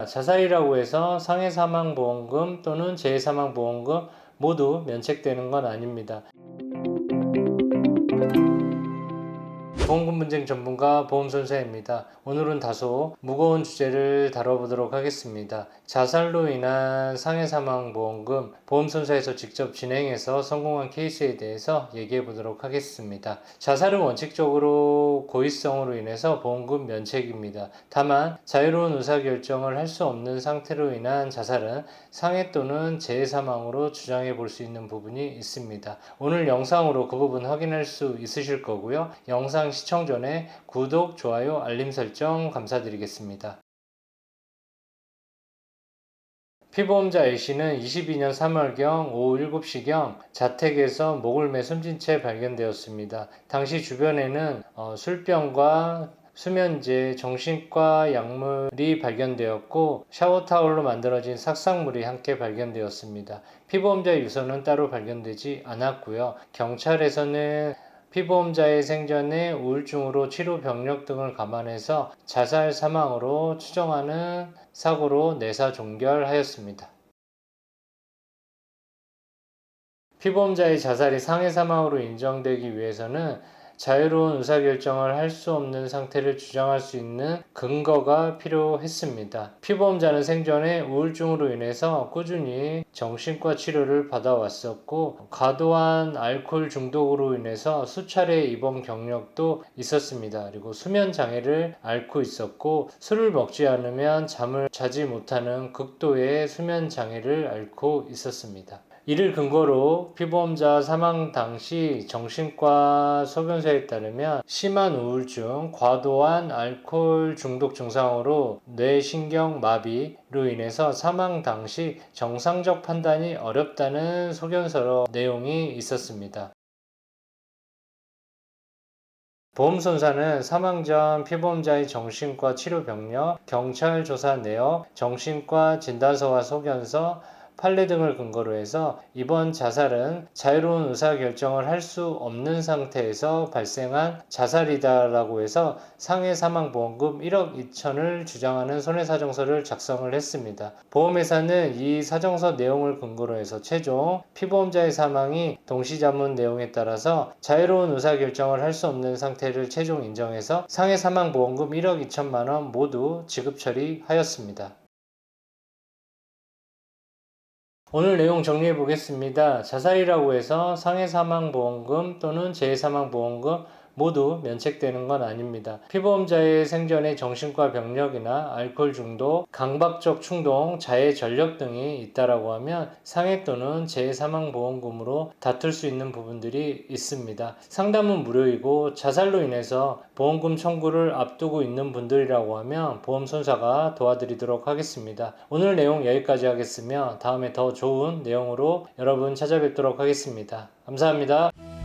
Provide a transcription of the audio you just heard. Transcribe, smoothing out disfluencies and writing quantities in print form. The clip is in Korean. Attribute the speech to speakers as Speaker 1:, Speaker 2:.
Speaker 1: 자살이라고 해서 상해사망보험금 또는 재해사망보험금 모두 면책되는 건 아닙니다. 보험금 분쟁 전문가 보험손사입니다. 오늘은 다소 무거운 주제를 다뤄보도록 하겠습니다. 자살로 인한 상해사망보험금 보험손사에서 직접 진행해서 성공한 케이스에 대해서 얘기해 보도록 하겠습니다. 자살은 원칙적으로 고의성으로 인해서 보험금 면책입니다. 다만 자유로운 의사결정을 할 수 없는 상태로 인한 자살은 상해 또는 재해사망으로 주장해 볼 수 있는 부분이 있습니다. 오늘 영상으로 그 부분 확인할 수 있으실 거고요. 영상 시청 전에 구독, 좋아요, 알림 설정 감사드리겠습니다. 피보험자 A씨는 22년 3월경 오후 7시경 자택에서 목을 매 숨진 채 발견되었습니다. 당시 주변에는 술병과 수면제, 정신과 약물이 발견되었고 샤워타올로 만들어진 삭삭물이 함께 발견되었습니다. 피보험자의 유서는 따로 발견되지 않았고요. 경찰에서는 피보험자의 생전에 우울증으로 치료 병력 등을 감안해서 자살 사망으로 추정하는 사고로 내사 종결하였습니다. 피보험자의 자살이 상해 사망으로 인정되기 위해서는 자유로운 의사결정을 할 수 없는 상태를 주장할 수 있는 근거가 필요했습니다. 피보험자는 생전에 우울증으로 인해서 꾸준히 정신과 치료를 받아왔었고 과도한 알코올 중독으로 인해서 수차례 입원 경력도 있었습니다. 그리고 수면 장애를 앓고 있었고 술을 먹지 않으면 잠을 자지 못하는 극도의 수면 장애를 앓고 있었습니다. 이를 근거로 피보험자 사망 당시 정신과 소견서에 따르면 심한 우울증, 과도한 알코올 중독 증상으로 뇌신경 마비로 인해서 사망 당시 정상적 판단이 어렵다는 소견서 내용이 있었습니다. 보험손사는 사망 전 피보험자의 정신과 치료 병력, 경찰 조사 내역, 정신과 진단서와 소견서, 판례 등을 근거로 해서 이번 자살은 자유로운 의사결정을 할 수 없는 상태에서 발생한 자살이다라고 해서 상해사망보험금 1억 2천을 주장하는 손해사정서를 작성을 했습니다. 보험회사는 이 사정서 내용을 근거로 해서 최종 피보험자의 사망이 동시자문 내용에 따라서 자유로운 의사결정을 할 수 없는 상태를 최종 인정해서 상해사망보험금 1억 2천만 원 모두 지급 처리하였습니다. 오늘 내용 정리해 보겠습니다. 자살이라고 해서 상해사망보험금 또는 재해사망보험금 모두 면책되는 건 아닙니다. 피보험자의 생전에 정신과 병력이나 알코올 중독, 강박적 충동, 자해 전력 등이 있다라고 하면 상해 또는 재해사망보험금으로 다툴 수 있는 부분들이 있습니다. 상담은 무료이고 자살로 인해서 보험금 청구를 앞두고 있는 분들이라고 하면 보험손사가 도와드리도록 하겠습니다. 오늘 내용 여기까지 하겠으며 다음에 더 좋은 내용으로 여러분 찾아뵙도록 하겠습니다. 감사합니다.